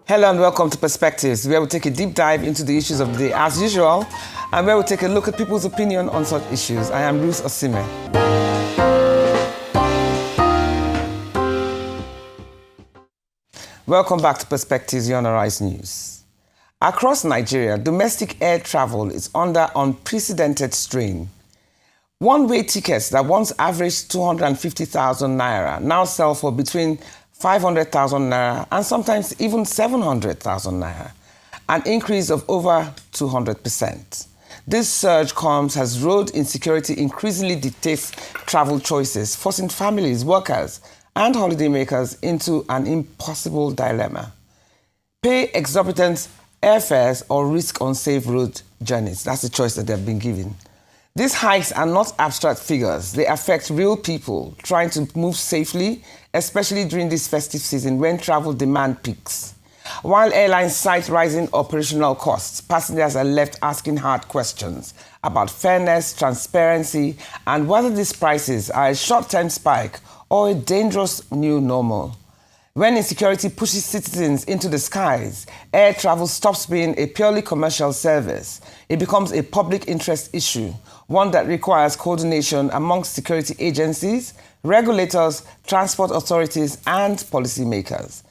Hello and welcome to Perspectives, where we take a deep dive into the issues of the day as usual, and where we take a look at people's opinion on such issues. I am Ruth Osime. Welcome back to Perspectives, your Arise News. Across Nigeria, domestic air travel is under unprecedented strain. One-way tickets that once averaged 250,000 naira now sell for between 500,000 naira and sometimes even 700,000 naira, an increase of over 200%. This surge comes as road insecurity increasingly dictates travel choices, forcing families, workers, and holidaymakers into an impossible dilemma. Pay exorbitant airfares or risk unsafe road journeys. That's the choice that they've been given. These hikes are not abstract figures. They affect real people trying to move safely, especially during this festive season when travel demand peaks. While airlines cite rising operational costs, passengers are left asking hard questions about fairness, transparency, and whether these prices are a short-term spike or a dangerous new normal. When insecurity pushes citizens into the skies, air travel stops being a purely commercial service. It becomes a public interest issue, one that requires coordination amongst security agencies, regulators, transport authorities, and policymakers.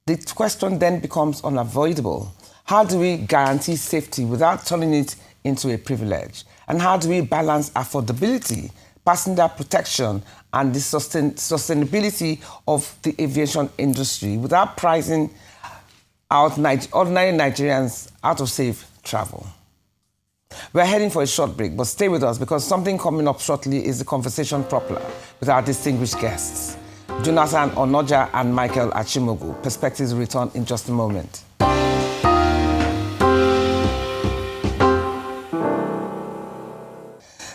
The question then becomes unavoidable. How do we guarantee safety without turning it into a privilege? And how do we balance affordability, passenger protection, and the sustainability of the aviation industry without pricing out ordinary Nigerians out of safe travel? We're heading for a short break, but stay with us because something coming up shortly is the conversation proper with our distinguished guests, Jonathan Onaja and Michael Achimugu. Perspectives will return in just a moment.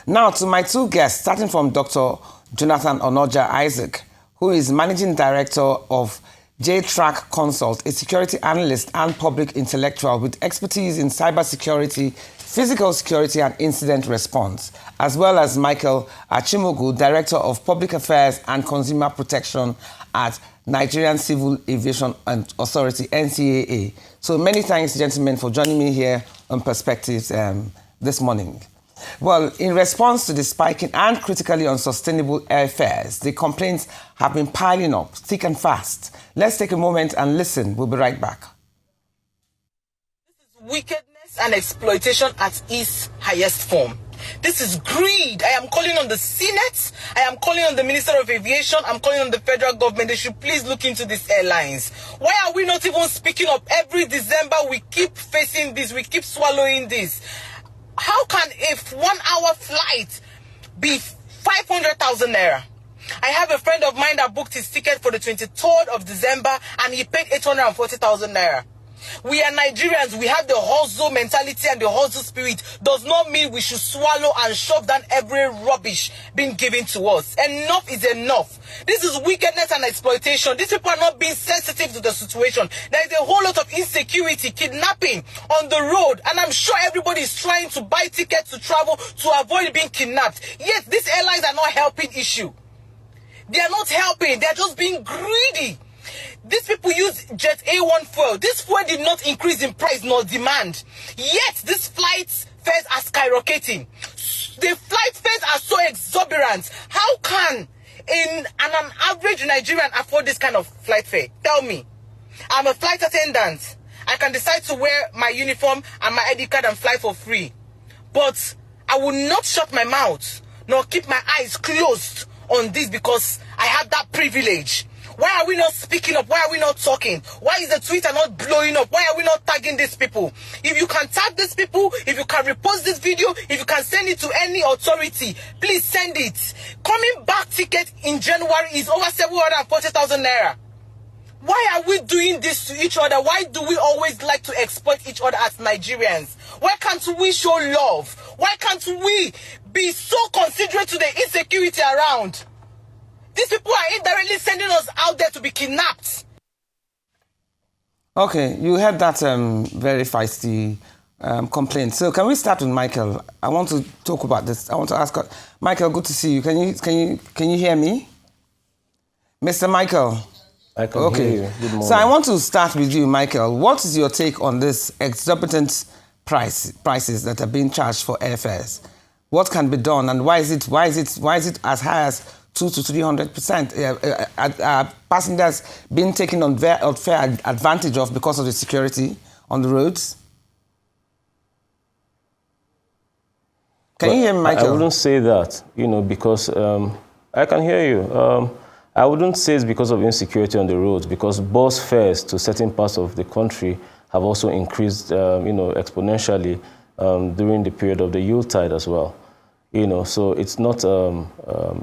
Now to my two guests, starting from Dr. Jonathan Onaja Isaac, who is Managing Director of J-Track Consult, a security analyst and public intellectual with expertise in cybersecurity, physical security, and incident response, as well as Michael Achimugu, Director of Public Affairs and Consumer Protection at Nigerian Civil Aviation Authority, NCAA. So many thanks, gentlemen, for joining me here on Perspectives this morning. Well, in response to the spiking and critically unsustainable airfares, the complaints have been piling up thick and fast. Let's take a moment and listen. We'll be right back. This is wickedness and exploitation at its highest form. This is greed. I am calling on the Senate. I am calling on the Minister of Aviation. I'm calling on the federal government. They should please look into these airlines. Why are we not even speaking up? Every December, we keep facing this. We keep swallowing this. How can a 1 hour flight be 500,000 naira? I have a friend of mine that booked his ticket for the 23rd of December and he paid 840,000 naira. We are Nigerians. We have the hustle mentality and the hustle spirit. Does not mean we should swallow and shove down every rubbish being given to us. Enough is enough. This is wickedness and exploitation. These people are not being sensitive to the situation. There is a whole lot of insecurity, kidnapping on the road, and I'm sure everybody is trying to buy tickets to travel to avoid being kidnapped. Yet these airlines are not helping issue. They are not helping. They are just being greedy. These people use Jet A1 fuel. This fuel did not increase in price nor demand. Yet these flight fares are skyrocketing. The flight fares are so exorbitant. How can an average Nigerian afford this kind of flight fare? Tell me. I'm a flight attendant. I can decide to wear my uniform and my ID card and fly for free. But I will not shut my mouth nor keep my eyes closed on this because I have that privilege. Why are we not speaking up? Why are we not talking? Why is the Twitter not blowing up? Why are we not tagging these people? If you can tag these people, if you can repost this video, if you can send it to any authority, please send it. Coming back ticket in January is over 740,000 naira. Why are we doing this to each other? Why do we always like to exploit each other as Nigerians? Why can't we show love? Why can't we be so considerate to the insecurity around? These people are indirectly sending us out there to be kidnapped. Okay, you heard that very feisty complaint. So can we start with Michael? I want to talk about this. I want to ask Michael. Good to see you. Can you hear me, Mr. Michael? I can hear you. Good morning. So I want to start with you, Michael. What is your take on this exorbitant prices that are being charged for airfares? What can be done, and why is it as high as 200 to 300%? Passengers being taken unfair advantage of because of the security on the roads? Can you hear me, Michael? I wouldn't say that, because I can hear you. I wouldn't say it's because of insecurity on the roads, because bus fares to certain parts of the country have also increased, exponentially during the period of the Yuletide as well. So it's not a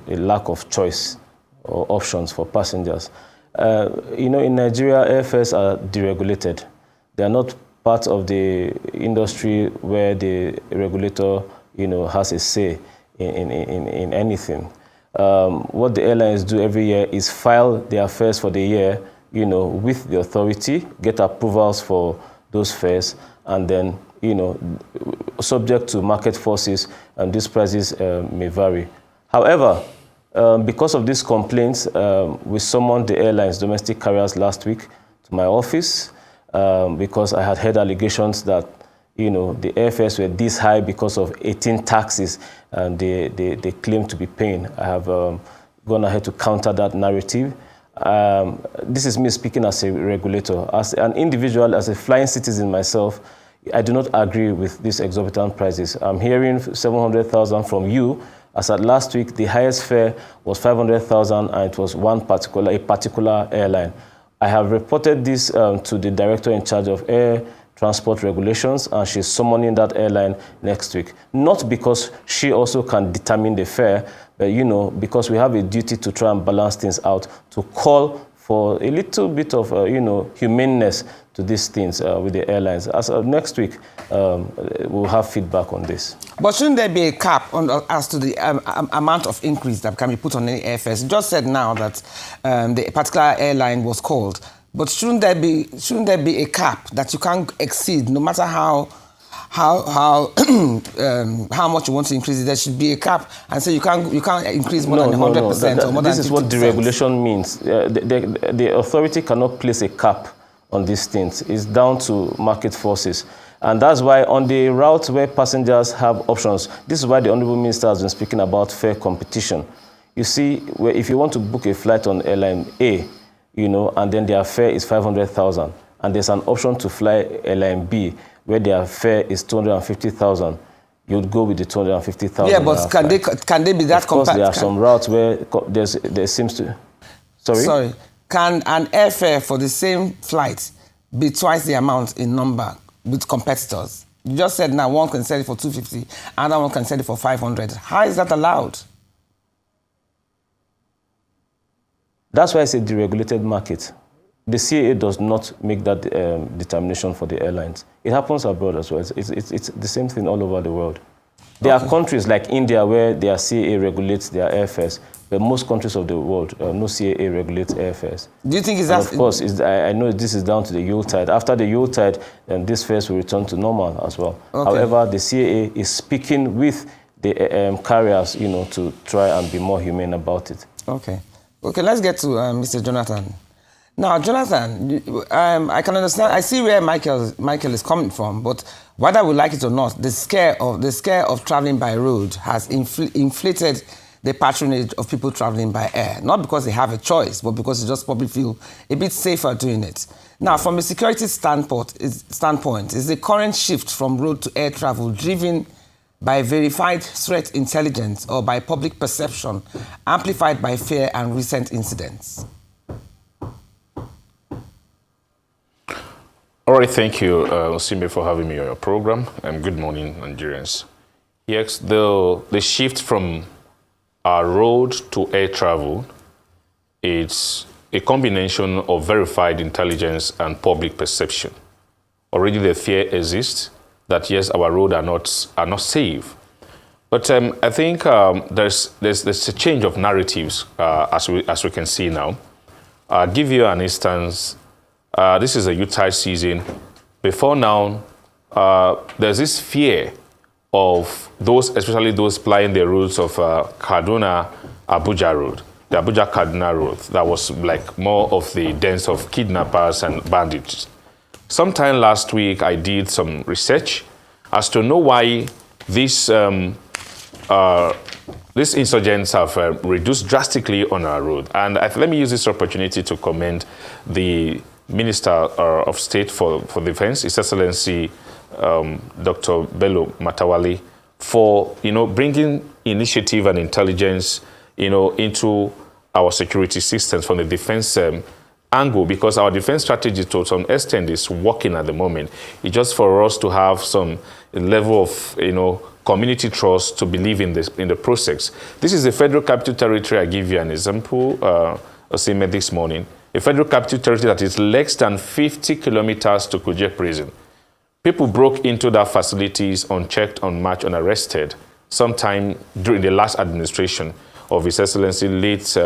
lack of choice or options for passengers. In Nigeria, airfares are deregulated. They are not part of the industry where the regulator, has a say in anything. What the airlines do every year is file their fares for the year, with the authority, get approvals for those fares, and then, subject to market forces, and these prices may vary. However, because of these complaints, we summoned the airlines, domestic carriers, last week to my office because I had heard allegations that the airfares were this high because of 18 taxes and they claim to be paying. I have gone ahead to counter that narrative. This is me speaking as a regulator. As an individual, as a flying citizen myself, I do not agree with these exorbitant prices. I'm hearing 700,000 from you. As at last week, the highest fare was 500,000 and it was a particular airline. I have reported this to the director in charge of air transport regulations, and she's summoning that airline next week. Not because she also can determine the fare, but because we have a duty to try and balance things out, to call for a little bit of humaneness to these things with the airlines. As of next week, we'll have feedback on this. But shouldn't there be a cap as to the amount of increase that can be put on any airfares? You just said now that the particular airline was called. But shouldn't there be a cap that you can't exceed, no matter how much you want to increase it? There should be a cap, and so you can't increase more than 100% or more than 50%. This is what deregulation means. The authority cannot place a cap on these things. It's down to market forces. And that's why on the routes where passengers have options, this is why the Honorable Minister has been speaking about fair competition. You see, if you want to book a flight on airline A, and then their fare is 500,000, and there's an option to fly airline B where their fare is 250,000, you'd go with the 250,000. Yeah, but can they be that competitive? Of course, there are some routes where there seems to... Sorry? Can an airfare for the same flight be twice the amount in number with competitors? You just said now one can sell it for 250, another one can sell it for 500. How is that allowed? That's why it's a deregulated market. The CAA does not make that determination for the airlines. It happens abroad as well. It's the same thing all over the world. There are countries like India where their CAA regulates their airfares, but most countries of the world, no CAA regulates airfares. Do you think it's that? Of course, I know this is down to the Yuletide. After the Yuletide, these fares will return to normal as well. Okay. However, the CAA is speaking with the carriers, to try and be more humane about it. Okay, let's get to Mr. Jonathan. Now, Jonathan, I can understand. I see where Michael is coming from, but whether we like it or not, the scare of traveling by road has inflated the patronage of people traveling by air. Not because they have a choice, but because they just probably feel a bit safer doing it. Now, from a security standpoint, is the current shift from road to air travel driven by verified threat intelligence or by public perception, amplified by fear and recent incidents? All right, thank you, Osime, for having me on your program, and good morning, Nigerians. Yes, the shift from road to air travel is a combination of verified intelligence and public perception. Already the fear exists that, yes, our roads are not safe. But I think there's a change of narratives as we can see now. I'll give you an instance. This is a Yuletide season. Before now, there's this fear of those, especially those plying the routes of Kaduna-Abuja road, the Abuja-Kaduna road that was like more of the dens of kidnappers and bandits. Sometime last week, I did some research as to know why these insurgents have reduced drastically on our road. And let me use this opportunity to commend the Minister of State for Defense, His Excellency Dr. Bello Matawali, for bringing initiative and intelligence into our security systems from the defense angle, because our defense strategy to some extent is working at the moment. It's just for us to have some level of community trust to believe in the process. This is the Federal Capital Territory. I give you an example, Osime, this morning. A Federal Capital Territory that is less than 50 kilometers to Kuje Prison. People broke into that facilities unchecked, unmatched, unarrested sometime during the last administration of His Excellency late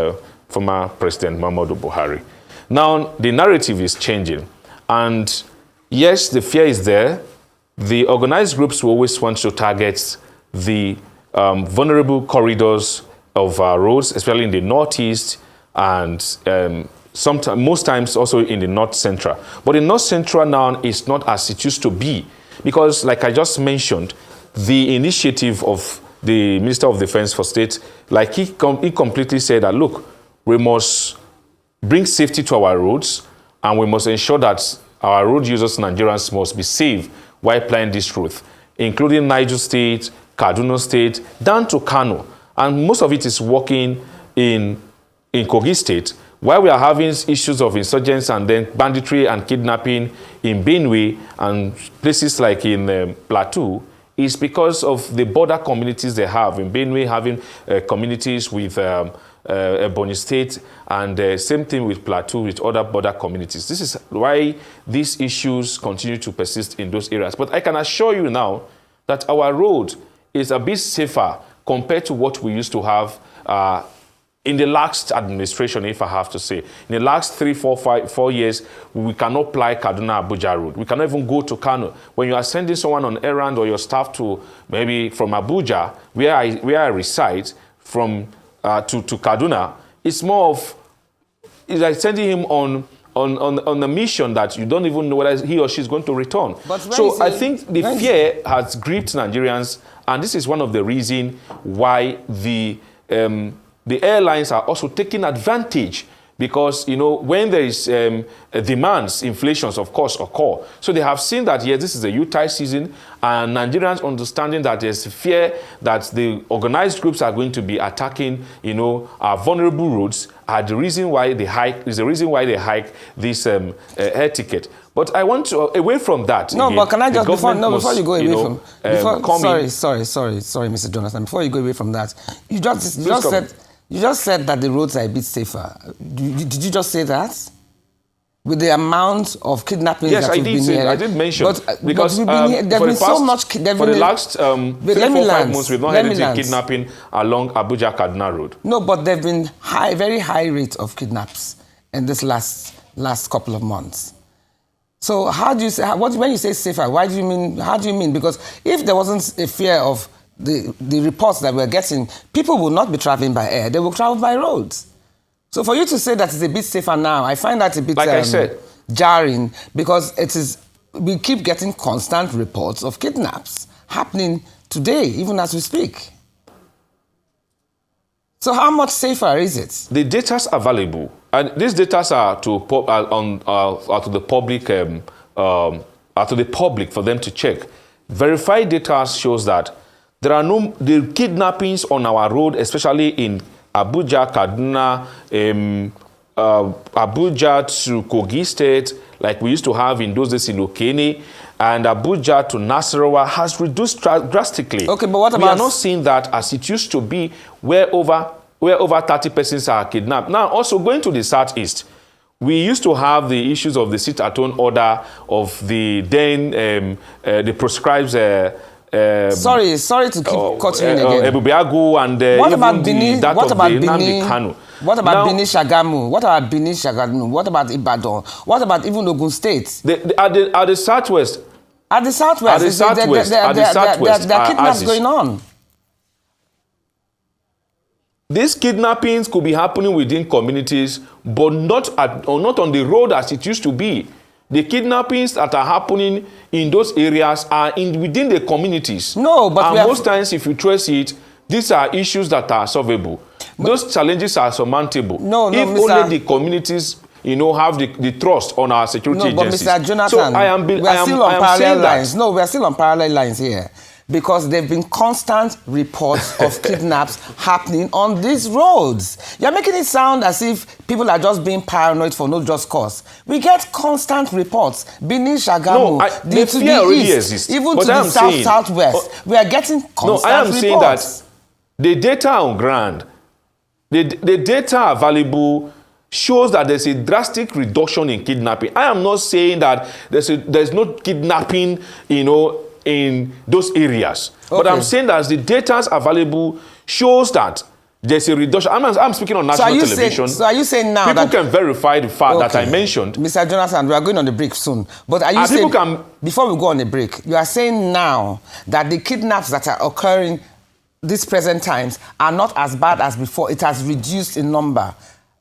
former President Muhammadu Buhari. Now, the narrative is changing. And yes, the fear is there. The organized groups will always want to target the vulnerable corridors of our roads, especially in the northeast and most times also in the north central. But the north central now is not as it used to be, because like I just mentioned, the initiative of the Minister of Defense for State, like he completely said that, look, we must bring safety to our roads, and we must ensure that our road users, Nigerians, must be safe while plying this route, including Niger State, Kaduna State, down to Kano. And most of it is working in Kogi State, while we are having issues of insurgents and then banditry and kidnapping in Benue and places like in Plateau, is because of the border communities they have. In Benue, having communities with Ebonyi State, and same thing with Plateau, with other border communities. This is why these issues continue to persist in those areas. But I can assure you now that our road is a bit safer compared to what we used to have in the last administration, if I have to say. In the last 3, 4 years, we cannot ply Kaduna-Abuja road. We cannot even go to Kano. When you are sending someone on errand or your staff to maybe from Abuja, where I reside, from to Kaduna, it's more of, it's like sending him on a mission that you don't even know whether he or she is going to return. So I think the fear has gripped Nigerians, and this is one of the reasons why the airlines are also taking advantage, because, when there is demands, inflations, of course, occur. So they have seen that, yes, this is a Utah season, and Nigerians understanding that there's fear that the organized groups are going to be attacking, our vulnerable roads, is the reason why they hike this air ticket. But I want to, away from that. No, again, but can I just, before you go away sorry, Mr. Jonathan, before you go away from that, you just said that the roads are a bit safer. Did you just say that? With the amount of kidnappings that we've been hearing? I did mention. Because for the last 3-4-5 months, we've not had anything kidnapping along Abuja-Kaduna road. No, but there have been very high rates of kidnaps in this last couple of months. So how do you say, when you say safer, how do you mean? Because if there wasn't a fear of the reports that we're getting, people will not be traveling by air, they will travel by roads. So for you to say that it's a bit safer now, I find that a bit I said, jarring, because we keep getting constant reports of kidnaps happening today, even as we speak. So how much safer is it? The data are available, and these data are to the public for them to check. Verified data shows that there are the kidnappings on our road, especially in Abuja, Kaduna, Abuja to Kogi State, like we used to have in those days in Okene, and Abuja to Nasarawa, has reduced drastically. Okay, but what about... We are not seeing that as it used to be, where over 30 persons are kidnapped. Now, also going to the southeast, we used to have the issues of the sit-at-home order, of the prescribed... sorry to keep cutting in again. Ebubeagu and what about Benin? What about Benin? What about Benin Shagamu? What about Benin Shagamu? What about Ibadan? What about even Ogun State? At the southwest. At the southwest. There are kidnaps going on. these kidnappings could be happening within communities, but not on the road as it used to be. The kidnappings that are happening in those areas are within the communities. No, but and most times, if you trace it, these are issues that are solvable. Those challenges are surmountable. If only the communities, have the trust on our security agencies. But Mr. Jonathan, so we are still on parallel lines. No, we are still on parallel lines here. Because there have been constant reports of kidnaps happening on these roads. You're making it sound as if people are just being paranoid for no just cause. We get constant reports. Benin, Shagamu, the fear already exists. Even to the southwest. We are getting constant reports. No, I am saying that the data on ground, the data available shows that there's a drastic reduction in kidnapping. I am not saying that there's no kidnapping, in those areas. Okay. But I'm saying that the data available shows that there's a reduction. I'm speaking on national television. So are you saying now people can verify the fact that I mentioned? Mr. Jonathan, we are going on the break soon. But are you saying, before we go on the break, you are saying now that the kidnaps that are occurring these present times are not as bad as before? It has reduced in number.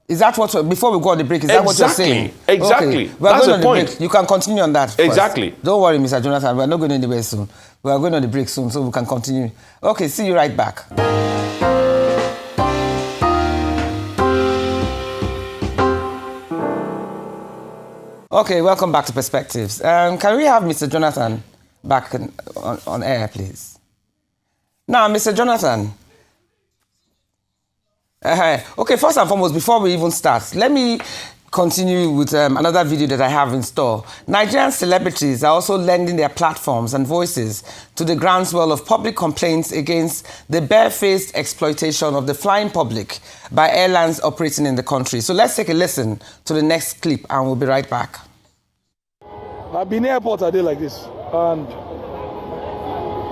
Is that what, before we go on the break, is that what you're saying? Exactly. Okay. That's the point. Break. You can continue on that first. Exactly. Don't worry, Mr. Jonathan. We're not going anywhere soon. We are going on the break soon, so we can continue. Okay, see you right back. Okay, welcome back to Perspectives. Can we have Mr. Jonathan back on air, please? Now, Mr. Jonathan. Okay, first and foremost, before we even start, let me continue with another video that I have in store. Nigerian celebrities are also lending their platforms and voices to the groundswell of public complaints against the barefaced exploitation of the flying public by airlines operating in the country. So let's take a listen to the next clip and we'll be right back. I've been airport a day like this, and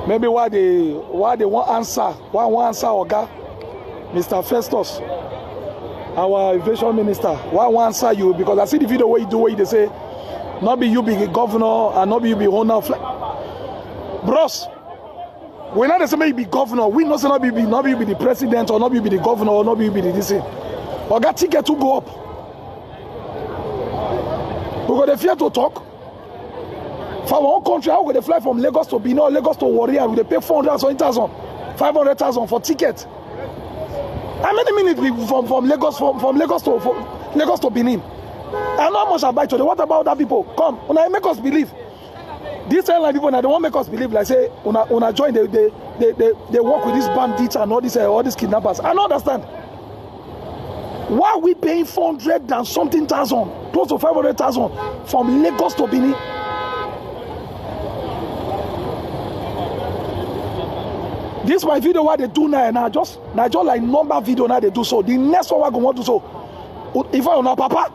maybe why they won't answer, Oga, Mr. Festus, our aviation minister, why won't answer you? Because I see the video where you do where they say, not be you be governor and not be you be owner of flight. Bros, we're not the same you be governor. We not say not be the president or not be the governor or not be the DC. Or got ticket to go up. We got the fear to talk. For our own country, how would they fly from Lagos to Benin or Lagos to Warrior? Would they pay 400,000, 500,000 for ticket? How many minutes from Lagos to Benin? I know how much I buy today. What about that people? Come, when make us believe. These airline people now they won't make us believe. Like say, when I join, they work with these bandits and all these kidnappers. I don't understand. Why are we paying 400 and something thousand, close to 500,000 from Lagos to Benin? This my video what they do now just like number video now they do so. The next one we're going to do so. If I know Papa.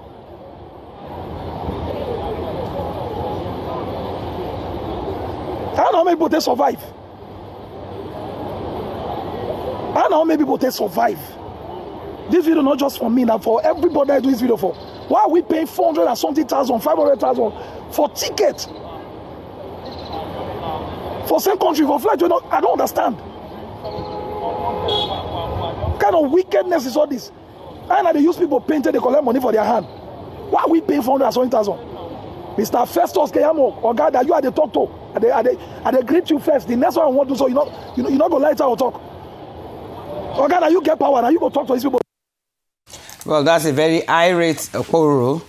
I don't know how many people they survive. I don't know how many people they survive. This video not just for me, now for everybody I do this video for. Why are we paying 400 and something thousand, 500,000 for ticket? For same country, for flight, I don't understand. What kind of wickedness is all this? And they use people painted, they collect money for their hand. Why are we paying 400 and something thousand? Mr. Festus Keyamo, or God that you are the talk to, and they greet you first. The next one I want to so you're not gonna light out or talk. Or God that you get power, and you go talk to these people. Well, that's a very irate Okoro,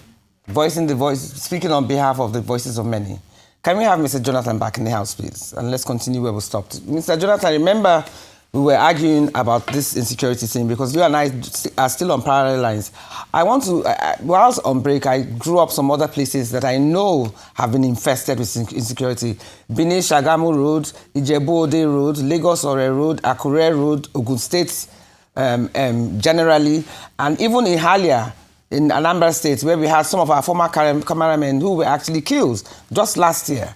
speaking on behalf of the voices of many. Can we have Mr. Jonathan back in the house, please? And let's continue where we stopped. Mr. Jonathan, remember we were arguing about this insecurity thing because you and I are still on parallel lines. I want to, whilst on break, I grew up some other places that I know have been infested with insecurity. Benin Shagamu Road, Ijebu-Ode Road, Lagos Ore Road, Akure Road, Ogun State generally, and even in Halia, in Anambra State, where we had some of our former cameramen who were actually killed just last year,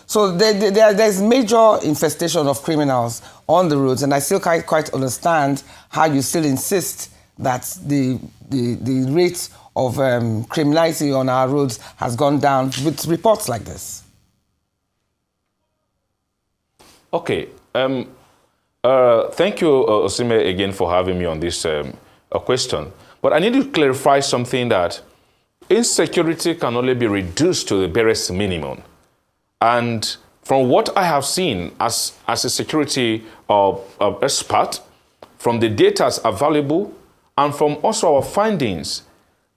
So there's major infestation of criminals on the roads, and I still can't quite understand how you still insist that the rate of criminality on our roads has gone down with reports like this. Okay. Thank you, Osime, again for having me on this question. But I need to clarify something, that insecurity can only be reduced to the barest minimum. And from what I have seen as a security expert, from the data available, and from also our findings,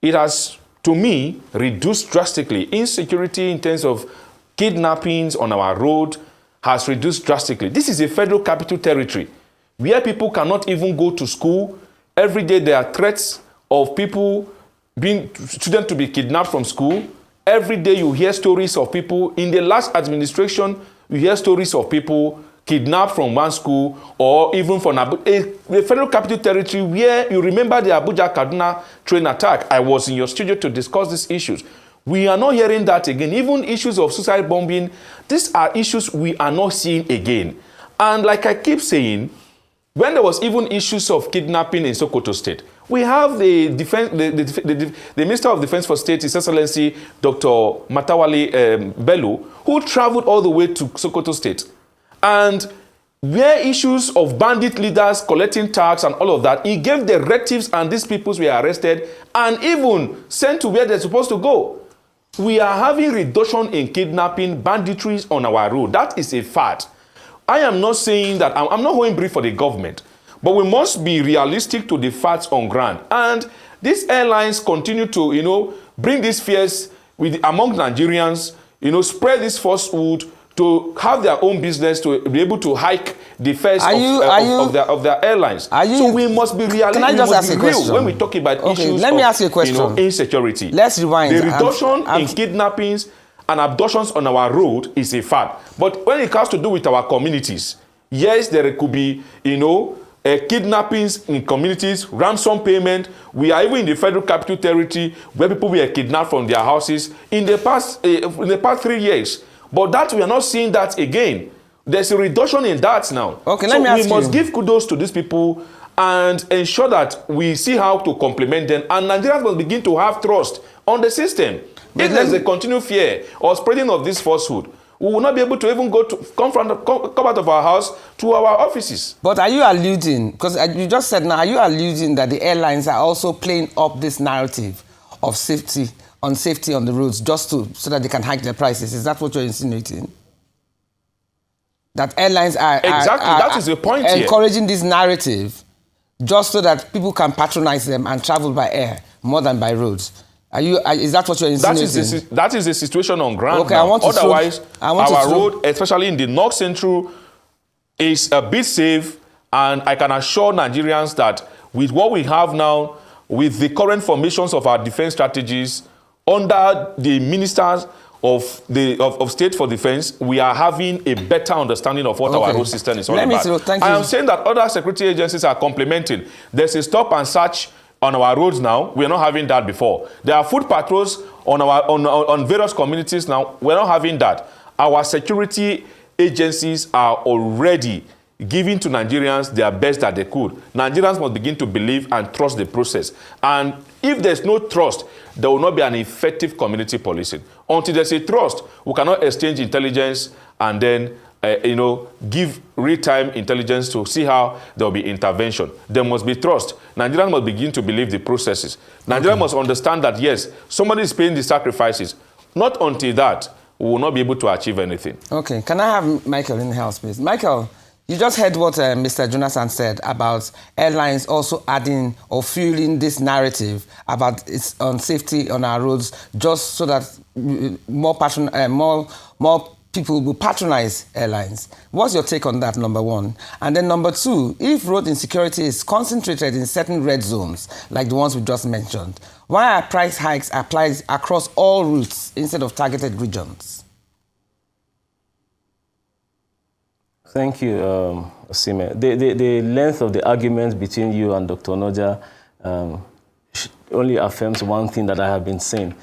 it has, to me, reduced drastically. Insecurity in terms of kidnappings on our road has reduced drastically. This is a federal capital territory where people cannot even go to school. Every day there are threats of students to be kidnapped from school. Every day you hear stories of people. In the last administration, you hear stories of people kidnapped from one school, or even from a federal capital territory where, you remember the Abuja-Kaduna train attack. I was in your studio to discuss these issues. We are not hearing that again. Even issues of suicide bombing, these are issues we are not seeing again. And like I keep saying, when there was even issues of kidnapping in Sokoto State, we have the Minister of Defense for State, His Excellency Dr. Matawale Bello, who traveled all the way to Sokoto State. And where issues of bandit leaders collecting tax and all of that, he gave directives, and these people were arrested and even sent to where they're supposed to go. We are having reduction in kidnapping, banditries on our road. That is a fact. I am not saying that, I'm not going brief for the government, but we must be realistic to the facts on ground. And these airlines continue to, bring these fears among Nigerians, spread this falsehood to have their own business, to be able to hike the fares of their airlines. So we must be realistic. Can I just ask a question? When we talk about issues let me ask you a question. Insecurity. Let's rewind. The reduction in kidnappings and abductions on our road is a fact. But when it has to do with our communities, yes, there could be, kidnappings in communities, ransom payment. We are even in the federal capital territory where people were kidnapped from their houses in the past 3 years. But that we are not seeing that again. There's a reduction in that now. Okay, let me ask you. So we must give kudos to these people and ensure that we see how to complement them. And Nigerians must begin to have trust on the system. If there's a continued fear or spreading of this falsehood, we will not be able to even come out of our house to our offices. But are you alluding, because you just said now, are you alluding that the airlines are also playing up this narrative of safety on the roads just so that they can hike their prices? Is that what you're insinuating? That airlines are that is the point encouraging this narrative just so that people can patronize them and travel by air more than by roads. Is that what you're insinuating? That is the situation on ground. Okay, now. Otherwise, our road, especially in the North Central, is a bit safe, and I can assure Nigerians that with what we have now, with the current formations of our defense strategies, under the ministers of State for Defense, we are having a better understanding of what our road system is all about. I am saying that other security agencies are complementing. There's a stop and search on our roads now. We're not having that before. There are foot patrols on various communities now. We're not having that. Our security agencies are already giving to Nigerians their best that they could. Nigerians must begin to believe and trust the process. And if there's no trust, there will not be an effective community policing. Until there's a trust, we cannot exchange intelligence and then give real-time intelligence to see how there will be intervention. There must be trust. Nigerians must begin to believe the processes. Nigerians must understand that, yes, somebody is paying the sacrifices. Not until that, we will not be able to achieve anything. Okay, can I have Michael in the house, please? Michael, you just heard what Mr. Jonathan said about airlines also adding or fueling this narrative about its safety on our roads, just so that more people will patronize airlines. What's your take on that, number one? And then number two, if road insecurity is concentrated in certain red zones, like the ones we just mentioned, why are price hikes applied across all routes instead of targeted regions? Thank you, Osime. The length of the argument between you and Dr. Onaja only affirms one thing that I have been saying.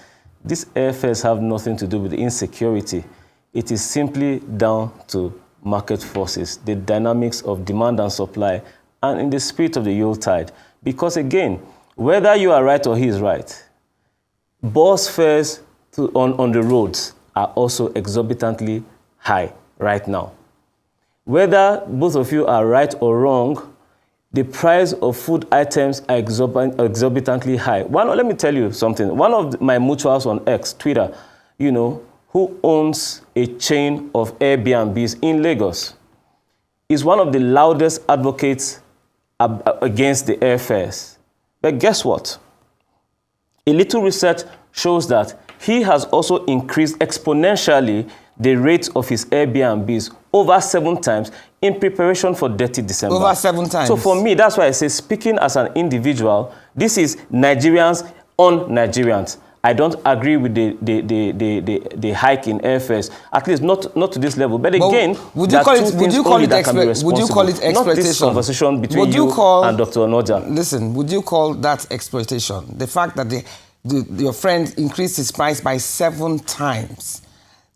These airfares have nothing to do with insecurity. It is simply down to market forces, the dynamics of demand and supply, and in the spirit of the Yuletide. Because again, whether you are right or he is right, bus fares on the roads are also exorbitantly high right now. whether both of you are right or wrong, the price of food items are exorbitantly high. Let me tell you something. One of my mutuals on X, Twitter, who owns a chain of Airbnbs in Lagos, is one of the loudest advocates against the airfares. But guess what? A little research shows that he has also increased exponentially the rate of his Airbnbs over 7 times in preparation for Dirty December. Over 7 times. So for me, that's why I say, speaking as an individual, this is Nigerians on Nigerians. I don't agree with the hike in airfares, at least not to this level. But again, would you call it exploitation? Not this conversation between you and Dr. Onaja. Listen, would you call that exploitation? The fact that your friend increased his price by 7 times.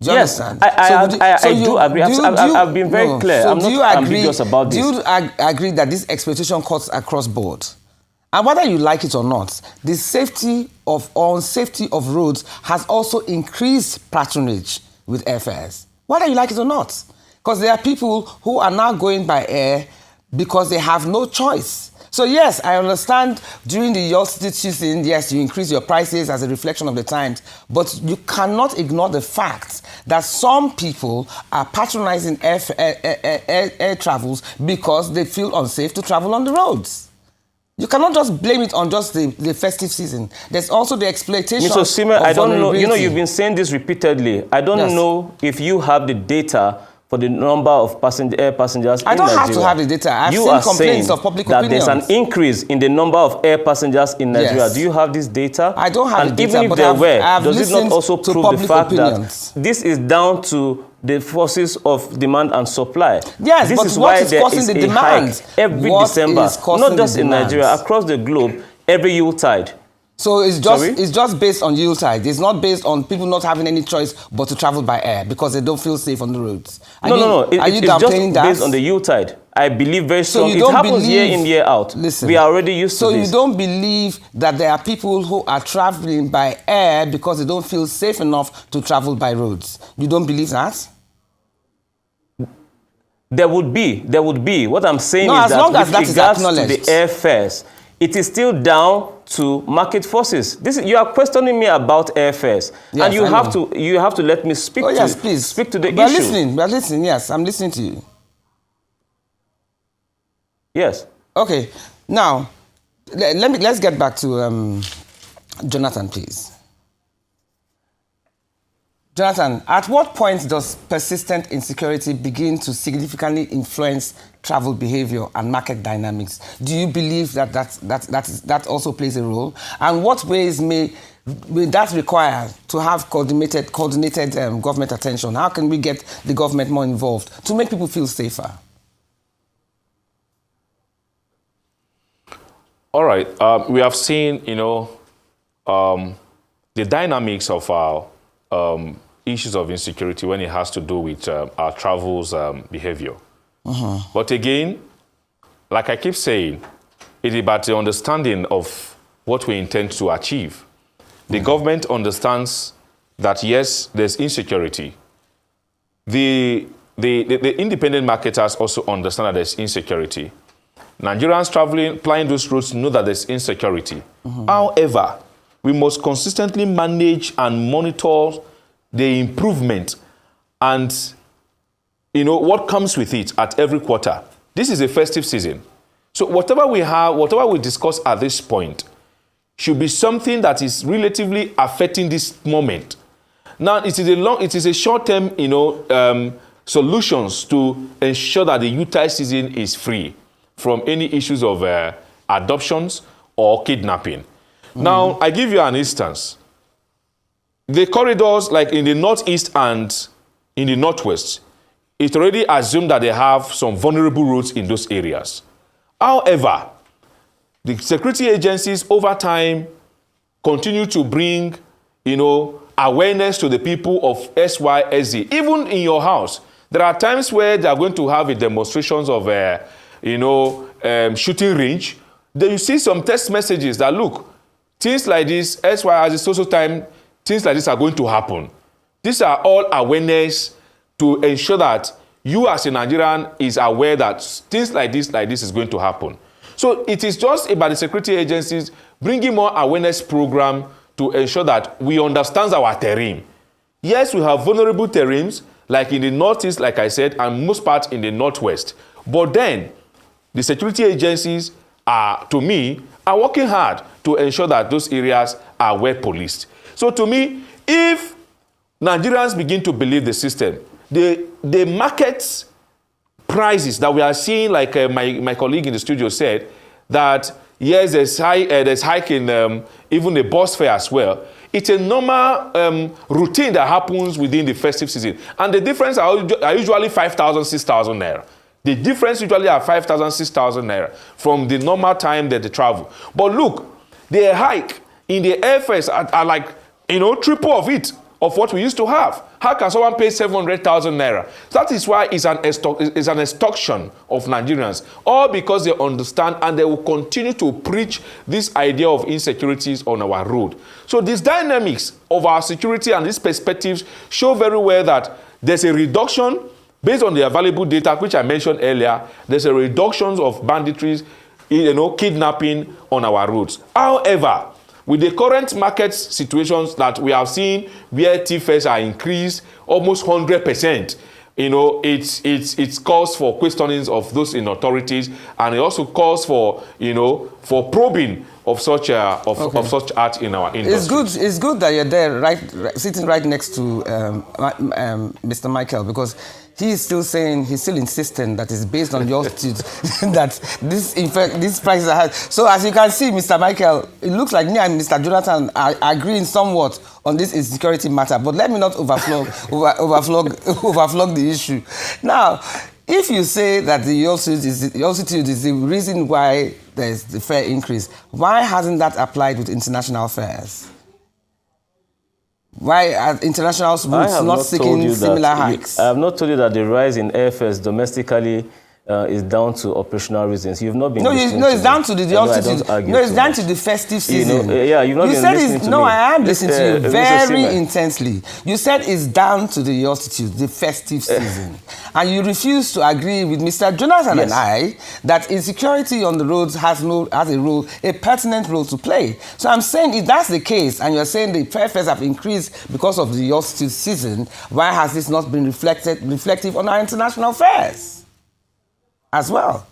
Do you understand? I do agree. I've been very clear. I'm not ambiguous about this. Do you agree that this exploitation cuts across board? And whether you like it or not, the safety of roads has also increased patronage with airfares, whether you like it or not. Because there are people who are now going by air because they have no choice. So yes, I understand during the Yachty season, yes, you increase your prices as a reflection of the times, but you cannot ignore the fact that some people are patronizing air travels because they feel unsafe to travel on the roads. You cannot just blame it on just the festive season. There's also the exploitation. Mr. Sima, I don't know. You've been saying this repeatedly. I don't know if you have the data for the number of air passengers in Nigeria. I don't have to have the data. I've seen complaints of public opinions. That there's an increase in the number of air passengers in Nigeria. Yes. Do you have this data? I don't have the data, even if but there were, does it not also to prove the fact opinions. that this is down to the forces of demand and supply? Yes, this but is what why is there causing is the a demand? hike every What December, is causing not just the in demand? Nigeria, across the globe, every Yuletide. So it's just based on Yuletide. It's not based on people not having any choice but to travel by air because they don't feel safe on the roads. No. It's just based on the Yuletide. I believe very strongly. It happens year in, year out. Listen, we are already used to this. So you don't believe that there are people who are traveling by air because they don't feel safe enough to travel by roads? You don't believe that? There would be. What I'm saying is that with regards to the airfares, it is still down to market forces. You are questioning me about airfares, yes, and you have to let me speak. Oh yes, please speak to the issue. We're listening. Yes, I'm listening to you. Yes. Okay. Now, let's get back to Jonathan, please. Jonathan, at what point does persistent insecurity begin to significantly influence travel behavior and market dynamics? Do you believe that also plays a role? And what ways may that require to have coordinated government attention? How can we get the government more involved to make people feel safer? All right. We have seen, the dynamics of our issues of insecurity when it has to do with our travels behavior. But again, like I keep saying, it is about the understanding of what we intend to achieve. The government understands that, yes, there's insecurity. The independent marketers also understand that there's insecurity. Nigerians plying those routes know that there's insecurity. However, we must consistently manage and monitor the improvement and what comes with it at every quarter. This is a festive season. So whatever we discuss at this point should be something that is relatively affecting this moment. Now, it is a short-term, solutions to ensure that the Yuletide season is free from any issues of adoptions or kidnapping. Now, I give you an instance. The corridors, like in the northeast and in the northwest, it already assumed that they have some vulnerable routes in those areas. However, the security agencies over time continue to bring, awareness to the people of SYSD. Even in your house, there are times where they are going to have a demonstrations of, shooting range. Then you see some text messages that, look, things like this, SYSD social time, things like this are going to happen. These are all awareness to ensure that you as a Nigerian is aware that things like this is going to happen. So it is just about the security agencies bringing more awareness program to ensure that we understand our terrain. Yes, we have vulnerable terrains, like in the northeast, like I said, and most parts in the northwest. But then, the security agencies to me, are working hard to ensure that those areas are well policed. So to me, if Nigerians begin to believe the system, the market prices that we are seeing, like my colleague in the studio said, that yes, there's hike in even the bus fare as well. It's a normal routine that happens within the festive season. And the difference are usually 5,000, 6,000 naira. The difference usually are 5,000, 6,000 naira from the normal time that they travel. But look, the hike in the airfares are like, triple of it, of what we used to have. How can someone pay 700,000 naira? That is why it's an extortion of Nigerians, all because they understand and they will continue to preach this idea of insecurities on our road. So these dynamics of our security and these perspectives show very well that there's a reduction based on the available data, which I mentioned earlier. There's a reduction of banditry, kidnapping on our roads. However, with the current market situations that we have seen, where thefts are increased almost 100%, it calls for questionings of those in authorities, and it also calls for for probing of such such art in our industry. It's good that you're there, sitting right next to Mr. Michael, because he's still insisting that it's based on the altitude that these prices are high. So as you can see, Mr. Michael, it looks like me and Mr. Jonathan are agreeing somewhat on this insecurity matter. But let me not overflog the issue. Now, if you say that the altitude is the reason why there's the fare increase, why hasn't that applied with international fares? Why are international routes not seeking similar hikes? I have not told you that the rise in airfares domestically is down to operational reasons. You've not been it's down to the altitude. It's down to the festive season. You've not been listening to me. I am listening to you very intensely. You said it's down to the altitude, the festive season. And you refuse to agree with Mr. Jonathan and I that insecurity on the roads has a pertinent role to play. So I'm saying if that's the case, and you're saying the fares have increased because of the altitude season, why has this not been reflective on our international fares as well?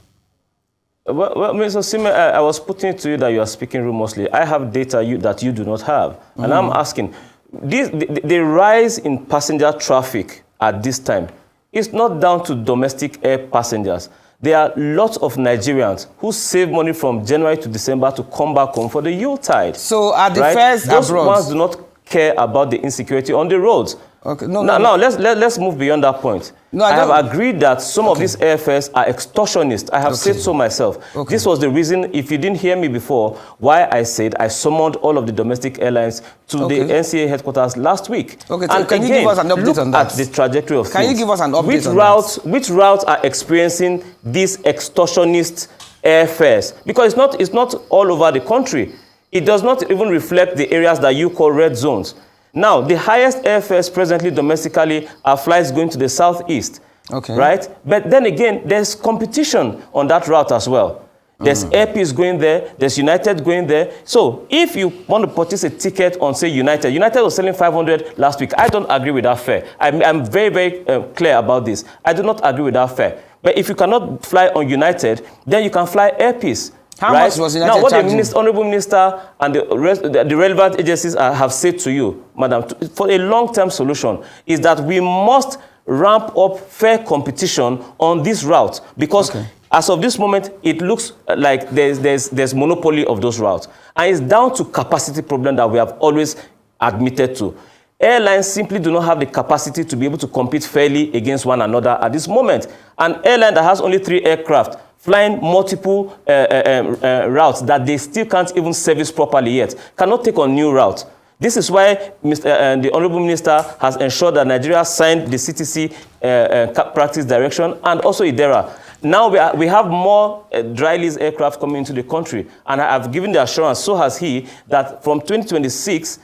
Well, Mr. Sime, I was putting it to you that you are speaking rumorously. I have data that you do not have. And I'm asking, the rise in passenger traffic at this time is not down to domestic air passengers. There are lots of Nigerians who save money from January to December to come back home for the Yuletide. So are the fares abroad? Those ones do not care about the insecurity on the roads. Okay. Now, let's move beyond that point. I have agreed that some of these airfares are extortionist. I have said so myself. This was the reason, if you didn't hear me before, why I said I summoned all of the domestic airlines to the NCA headquarters last week. Okay, so can you give us an update on that? Look at the trajectory of things. Can you give us an update on that? Which routes are experiencing these extortionist airfares? Because it's not all over the country. It does not even reflect the areas that you call red zones. Now, the highest airfares presently domestically are flights going to the southeast, right? But then again, there's competition on that route as well. There's Airpeace going there, there's United going there. So if you want to purchase a ticket on, say, United was selling 500 last week. I don't agree with that fare. I'm very, very clear about this. I do not agree with that fare. But if you cannot fly on United, then you can fly Airpeace. How much was United now, what charging? the Honourable Minister and the relevant agencies have said to you, Madam, for a long-term solution, is that we must ramp up fair competition on this route, because as of this moment, it looks like there's monopoly of those routes. And it's down to capacity problem that we have always admitted to. Airlines simply do not have the capacity to be able to compete fairly against one another at this moment. An airline that has only 3 aircraft flying multiple routes that they still can't even service properly yet, cannot take on new routes. This is why the Honourable Minister has ensured that Nigeria signed the CTC practice direction and also IDERA. Now we have more dry lease aircraft coming into the country, and I have given the assurance, so has he, that from 2026,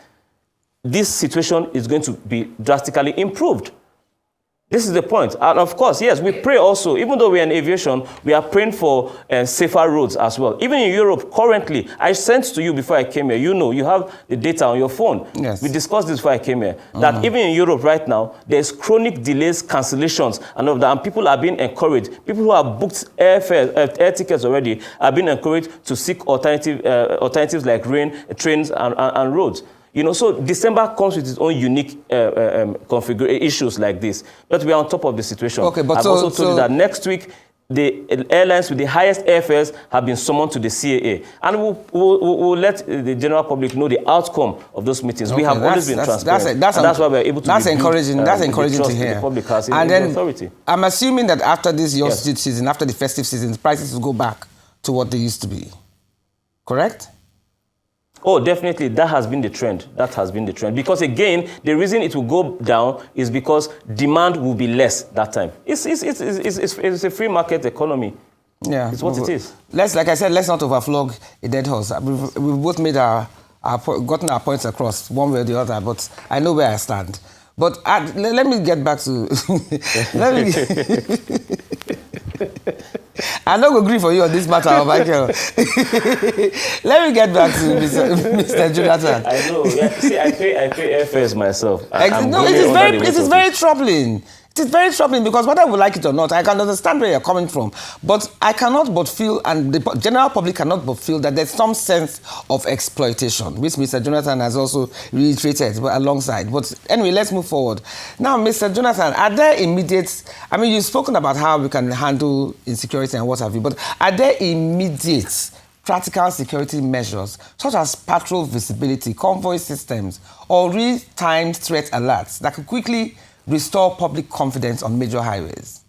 this situation is going to be drastically improved. This is the point. And of course, yes, we pray also, even though we're in aviation, we are praying for safer roads as well. Even in Europe, currently, I sent to you before I came here, you know, you have the data on your phone. Yes. We discussed this before I came here, that even in Europe right now, there's chronic delays, cancellations, and all that, and people are being encouraged. People who have booked air tickets already are being encouraged to seek alternatives like trains, and roads. You know, so December comes with its own unique issues like this. But we are on top of the situation. Okay, but I've also told you that next week, the airlines with the highest airfares have been summoned to the CAA. And we'll let the general public know the outcome of those meetings. Okay, we have always been transparent. That's why we're able to That's encouraging. That's encouraging to hear. The public has in and the then authority. I'm assuming that after this season, after the festive season, the prices will go back to what they used to be. Correct? Oh, definitely, that has been the trend. That has been the trend. Because again, the reason it will go down is because demand will be less that time. It's a free market economy. Yeah. It's what it is. Like I said, let's not overflog a dead horse. We've both made gotten our points across, one way or the other, but I know where I stand. But let me get back to... I'm not going to agree for you on this matter, Michael. Let me get back to Mr. Jonathan. I know. Yeah, see, I pay airfares myself. It is very troubling. It is very troubling because whether we like it or not, I can understand where you're coming from. But I cannot but feel, and the general public cannot but feel, that there's some sense of exploitation, which Mr. Jonathan has also reiterated alongside. But anyway, let's move forward. Now, Mr. Jonathan, are there immediate, I mean, you've spoken about how we can handle insecurity and what have you, but are there immediate practical security measures, such as patrol visibility, convoy systems, or real-time threat alerts that could quickly restore public confidence on major highways?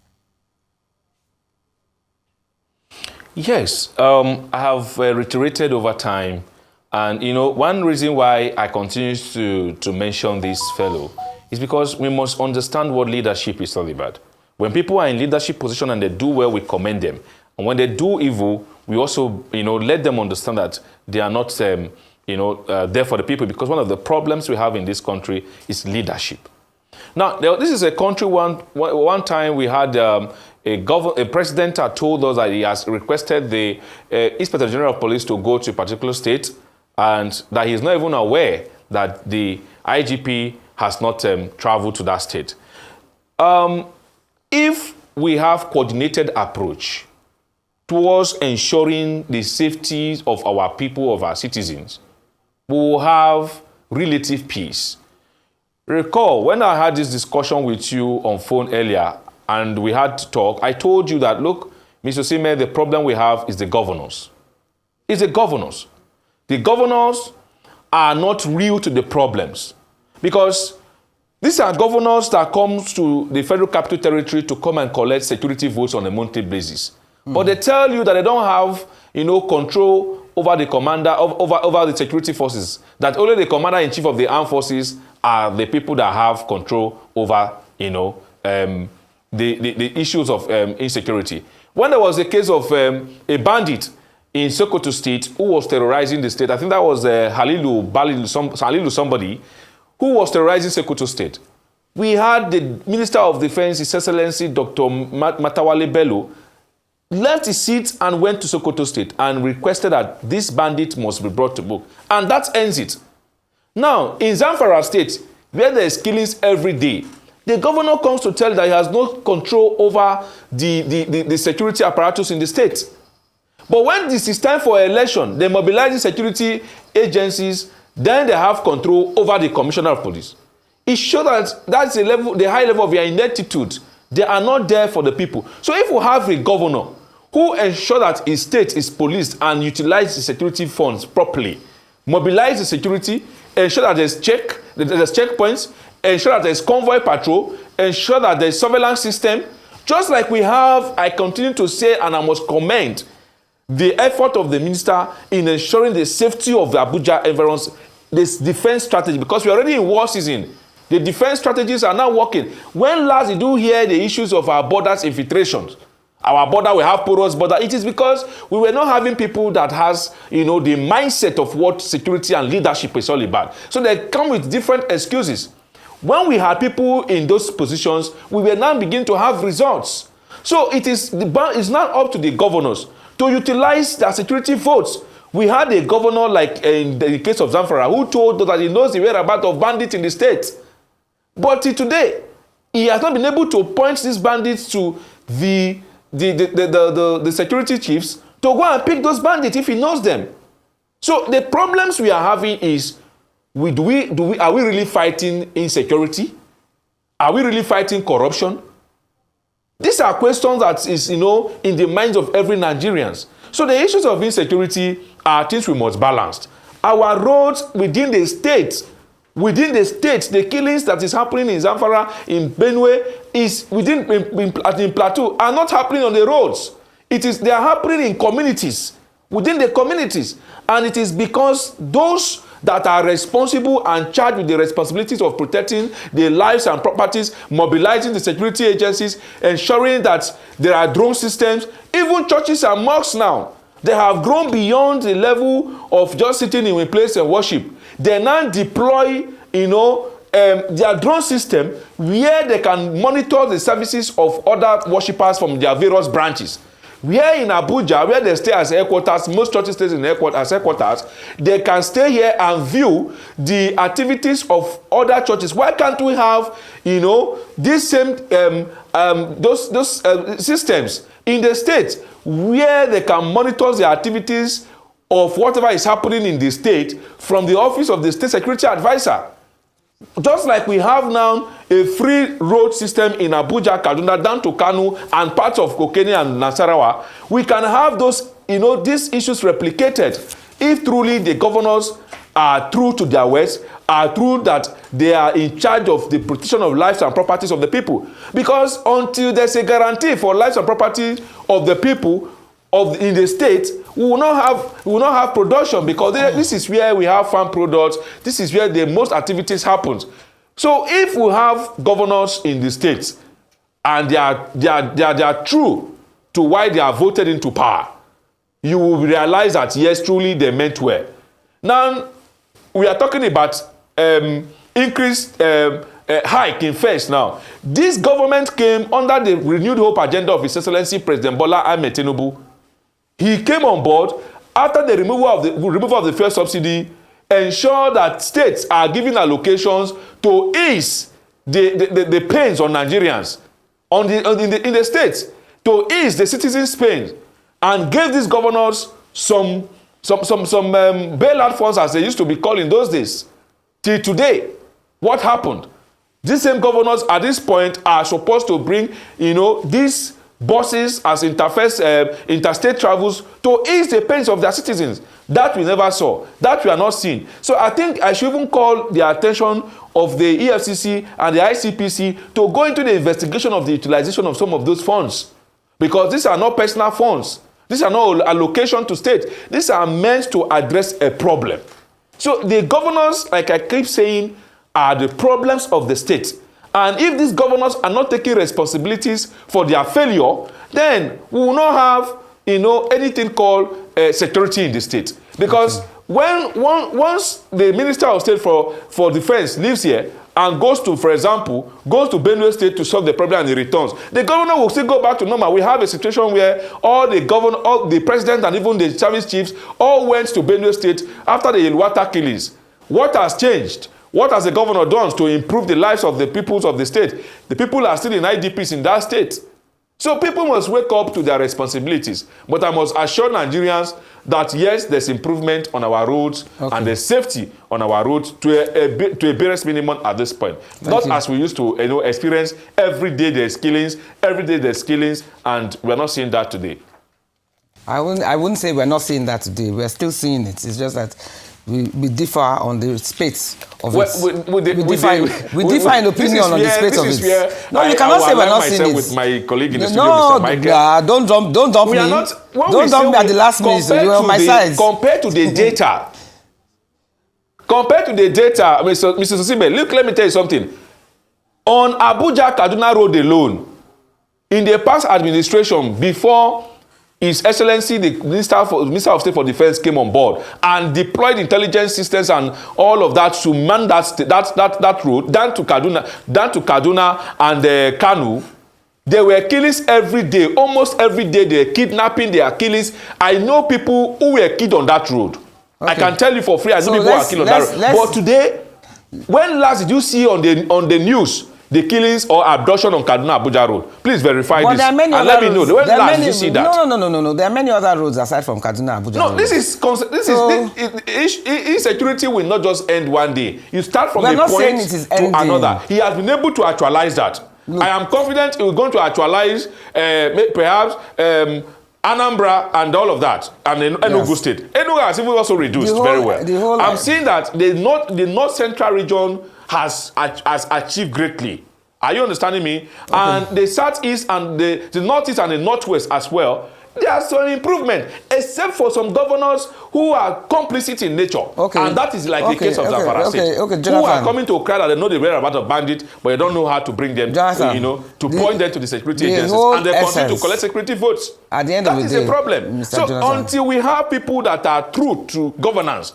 Yes, I have reiterated over time, and you know, one reason why I continue to mention this fellow is because we must understand what leadership is all about. When people are in leadership position and they do well, we commend them, and when they do evil, we also, you know, let them understand that they are not, there for the people, because one of the problems we have in this country is leadership. Now, this is a country, one time we had a president had told us that he has requested the Inspector General of Police to go to a particular state, and that he is not even aware that the IGP has not traveled to that state. If we have coordinated approach towards ensuring the safety of our people, of our citizens, we will have relative peace. Recall, when I had this discussion with you on phone earlier and we had to talk, I told you that, look, Mr. Sime, the problem we have is the governors. It's the governors. The governors are not real to the problems, because these are governors that come to the Federal Capital Territory to come and collect security votes on a monthly basis. But they tell you that they don't have, control over the commander, over the security forces, that only the commander-in-chief of the armed forces are the people that have control over, the issues of insecurity. When there was a case of a bandit in Sokoto State who was terrorizing the state, I think that was Halilu somebody, who was terrorizing Sokoto State. We had the Minister of Defense, His Excellency Dr. Matawale Bello, left his seat and went to Sokoto State and requested that this bandit must be brought to book. And that ends it. Now, in Zamfara State, where there is killings every day, the governor comes to tell that he has no control over the security apparatus in the state. But when this is time for election, they mobilize the security agencies, then they have control over the commissioner of police. It shows that that's the high level of their ineptitude. They are not there for the people. So if we have a governor who ensures that his state is policed and utilizes the security funds properly, mobilize the security, ensure that there's checkpoints, ensure that there's convoy patrol, ensure that there's surveillance system, just like we have, I continue to say, and I must commend the effort of the minister in ensuring the safety of the Abuja environs, this defense strategy, because we're already in war season. The defense strategies are now working. When last did you hear the issues of our borders infiltrations? Our border, we have porous border. It is because we were not having people that has, the mindset of what security and leadership is all about. So they come with different excuses. when we had people in those positions, we were now beginning to have results. So it's now up to the governors to utilize their security votes. We had a governor, like in the case of Zamfara, who told us that he knows the whereabouts of bandits in the state. But till today, he has not been able to point these bandits to the security chiefs to go and pick those bandits if he knows them. So the problems we are having is, are we really fighting insecurity? Are we really fighting corruption? These are questions that is, in the minds of every Nigerian. So the issues of insecurity are things we must balance. Our roads within the state, the killings that is happening in Zamfara, in Benue, is in Plateau, are not happening on the roads. They are happening in communities, within the communities. And it is because those that are responsible and charged with the responsibilities of protecting the lives and properties, mobilizing the security agencies, ensuring that there are drone systems. Even churches and mosques now, they have grown beyond the level of just sitting in a place and worship. They now deploy, their drone system where they can monitor the services of other worshippers from their various branches. Where in Abuja, where they stay as headquarters, most churches stay in headquarters, they can stay here and view the activities of other churches. Why can't we have, these same those systems in the state where they can monitor the activities of whatever is happening in the state from the office of the state security advisor? Just like we have now a free road system in Abuja, Kaduna, down to Kano and parts of Kokeni and Nasarawa, we can have those, these issues replicated if truly the governors are true to their words, are true that they are in charge of the protection of lives and properties of the people. Because until there's a guarantee for lives and property of the people in the state, we will not have production, because this is where we have farm products. This is where the most activities happens. So if we have governors in the states and they are true to why they are voted into power, you will realize that yes, truly they meant well. Now we are talking about increased hike in fares now. This government came under the renewed hope agenda of His Excellency President Bola Ahmed Tinubu. He came on board after the removal of the fuel subsidy, ensure that states are giving allocations to ease the pains on Nigerians in the states, to ease the citizens' pain, and gave these governors some bailout funds, as they used to be called in those days. Till today, what happened? These same governors at this point are supposed to bring, these buses as interstate travels to ease the pains of their citizens. That we never saw. That we are not seeing. So I think I should even call the attention of the EFCC and the ICPC to go into the investigation of the utilization of some of those funds. Because these are not personal funds. These are not allocation to state. These are meant to address a problem. So the governors, like I keep saying, are the problems of the state. And if these governors are not taking responsibilities for their failure, then we will not have, anything called security in the state. Because once the Minister of State for Defense lives here and goes to, for example, goes to Benue State to solve the problem and he returns, the governor will still go back to normal. We have a situation where all the president and even the service chiefs all went to Benue State after the Yelwata killings. What has changed? What has the governor done to improve the lives of the peoples of the state? The people are still in IDPs in that state. So people must wake up to their responsibilities. But I must assure Nigerians that yes, there's improvement on our roads and there's safety on our roads to a barest minimum at this point. Not as we used to experience every day there's killings, and we're not seeing that today. I wouldn't say we're not seeing that today. We're still seeing it. It's just that we differ on the space of it. We differ in opinion on the space of it. No, you cannot say we're not seeing it. With my colleague in the studio, Mr. Michael. Don't dump me. Don't dump me at the last minute. You're on my side. Compared to the data, Mr. Sosibe, look, let me tell you something. On Abuja Kaduna Road alone, in the past administration, before His Excellency, the Minister of State for Defense, came on board and deployed intelligence systems and all of that to man that road down to Kaduna and Kanu. There were killings every day. Almost every day they were kidnapping, they are killings. I know people who were killed on that road. Okay. I can tell you for free, I know people who are killed on that road. But today, when last did you see on the news the killings or abduction on Kaduna Abuja Road? Please verify this and let me know. When last did you see that? No. There are many other roads aside from Kaduna Abuja Road. This insecurity will not just end one day. You start from a point to another. He has been able to actualize that. Look, I am confident he is going to actualize perhaps Anambra and all of that, and Enugu State. Enugu has even also reduced very well. I'm seeing that the North Central region has achieved greatly. Are you understanding me? Okay. And the Southeast and the Northeast and the Northwest as well, there's some improvement, except for some governors who are complicit in nature. Okay. And that is like the case of Zamfara State, who are coming to cry that they know the whereabouts of bandits, but they don't know how to bring them, to point them to the security agencies, and they continue to collect security votes. At the end of the day, that is a problem. So until we have people that are true to governance,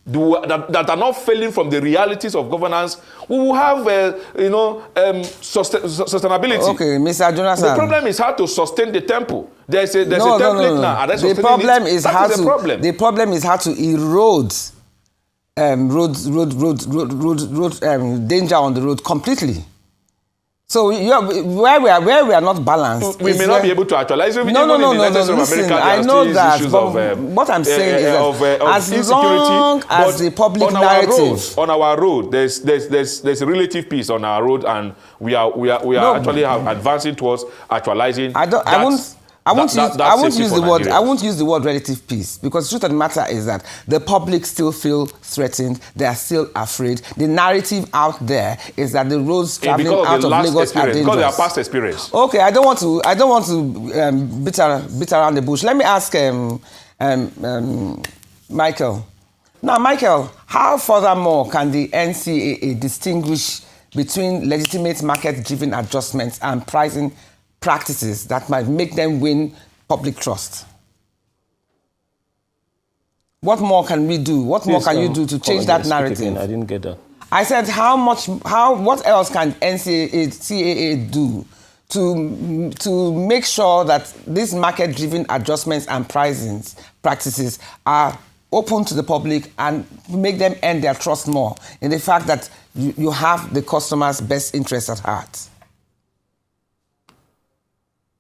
that are not failing from the realities of governance, we will have, sustainability. Okay, Mr. Jonathan. The problem is how to sustain the temple. There's a template now. The problem is how to erode danger on the road completely. So where we are not balanced, we may not be able to actualize. No. Listen, I know that, but what I'm saying is that as long as the public narrative on our road, there's a relative peace on our road, and we are actually advancing towards actualizing. I won't use the word relative peace, because the truth of the matter is that the public still feel threatened. They are still afraid. The narrative out there is that the roads traveling out of Lagos are dangerous. Because of their past experience. Okay, I don't want to beat around the bush. Let me ask Michael. Now, Michael, how furthermore can the NCAA distinguish between legitimate market-driven adjustments and pricing practices that might make them win public trust? What more can we do? What more can you do to change that narrative? I didn't get that. I said, what else can NCAA do to make sure that these market-driven adjustments and pricing practices are open to the public and make them earn their trust more in the fact that you have the customer's best interest at heart?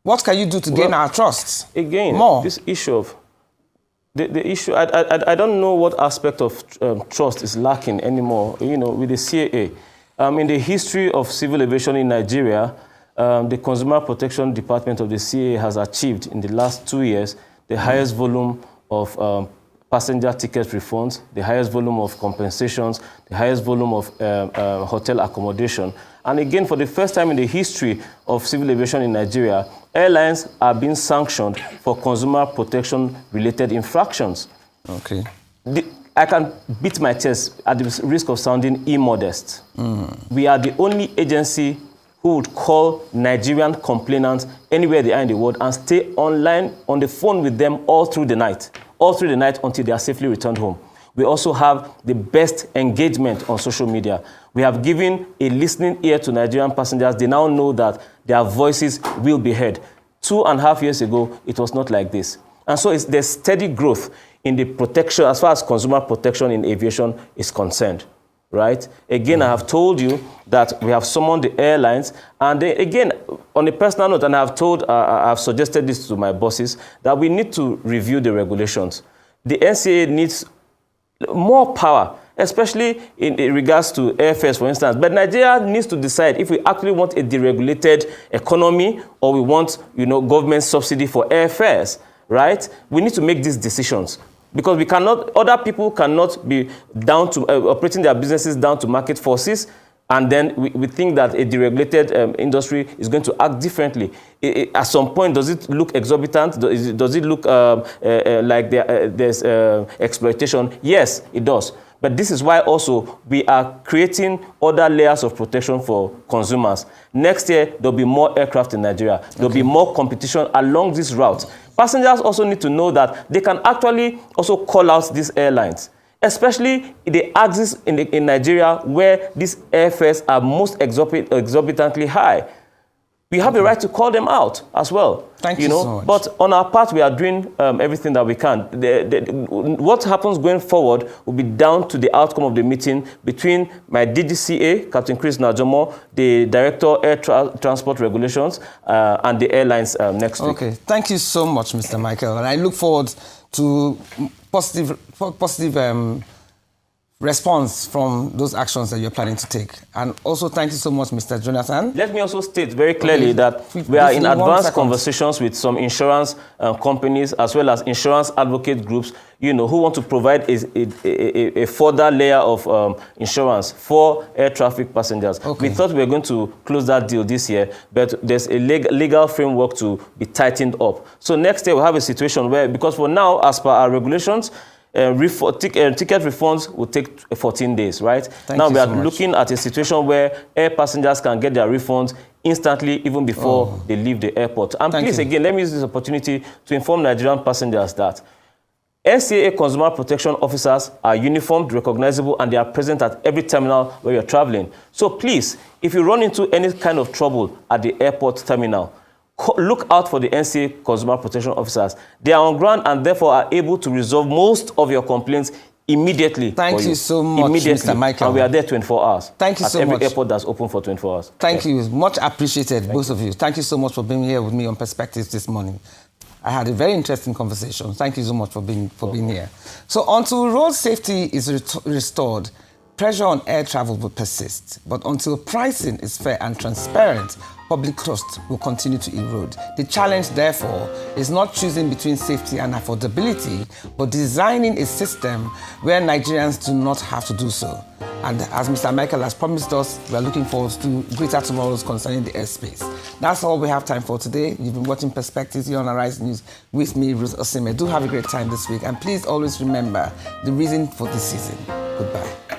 What can you do to gain our trust? Again, more? This issue of the issue. I don't know what aspect of trust is lacking anymore. With the CAA, in the history of civil aviation in Nigeria, the Consumer Protection Department of the CAA has achieved in the last 2 years the highest volume of passenger ticket refunds, the highest volume of compensations, the highest volume of hotel accommodation. And again, for the first time in the history of civil aviation in Nigeria, airlines are being sanctioned for consumer protection-related infractions. Okay. I can beat my chest at the risk of sounding immodest. We are the only agency who would call Nigerian complainants anywhere they are in the world and stay online on the phone with them all through the night until they are safely returned home. We also have the best engagement on social media. We have given a listening ear to Nigerian passengers. They now know that their voices will be heard. 2.5 years ago, it was not like this. And so there's steady growth in the protection, as far as consumer protection in aviation is concerned, right? Again, I have told you that we have summoned the airlines, and again, on a personal note, and I've suggested this to my bosses, that we need to review the regulations. The NCAA needs more power, especially in regards to airfares, for instance. But Nigeria needs to decide if we actually want a deregulated economy or we want, government subsidy for airfares, right? We need to make these decisions because other people cannot be down to operating their businesses down to market forces. And then we think that a deregulated industry is going to act differently. At some point, does it look exorbitant? Does it look like there's exploitation? Yes, it does. But this is why also we are creating other layers of protection for consumers. Next year, there'll be more aircraft in Nigeria. There'll be more competition along this route. Passengers also need to know that they can actually also call out these airlines, especially the axis in Nigeria where these airfares are most exorbitantly high. We have the right to call them out as well. Thank you so much. But on our part, we are doing everything that we can. What happens going forward will be down to the outcome of the meeting between my DGCA, Captain Chris Najomo, the Director Air Transport Regulations, and the airlines next week. Okay, thank you so much, Mr. Michael. And I look forward to positive response from those actions that you're planning to take. And also, thank you so much, Mr. Jonathan. Let me also state very clearly that we are in advanced conversations with some insurance companies as well as insurance advocate groups, who want to provide a further layer of insurance for air traffic passengers. Okay. We thought we were going to close that deal this year, but there's a legal framework to be tightened up. So next year we'll have a situation where, because for now, as per our regulations, ticket refunds will take 14 days, right? Now we are looking at a situation where air passengers can get their refunds instantly, even before they leave the airport. And please, again, let me use this opportunity to inform Nigerian passengers that NCAA consumer protection officers are uniformed, recognizable, and they are present at every terminal where you're traveling. So please, if you run into any kind of trouble at the airport terminal, look out for the NCA consumer protection officers. They are on ground and therefore are able to resolve most of your complaints immediately. Thank you so much, Mr. Michael. And we are there 24 hours. Thank you so much. At every airport that's open for 24 hours. Thank you. Much appreciated, both of you. Thank you so much for being here with me on Perspectives this morning. I had a very interesting conversation. Thank you so much for being here. So until road safety is restored, pressure on air travel will persist. But until pricing is fair and transparent, public trust will continue to erode. The challenge, therefore, is not choosing between safety and affordability, but designing a system where Nigerians do not have to do so. And as Mr. Michael has promised us, we are looking forward to greater tomorrows concerning the airspace. That's all we have time for today. You've been watching Perspectives here on Arise News with me, Ruth Osime. Do have a great time this week. And please always remember the reason for this season. Goodbye.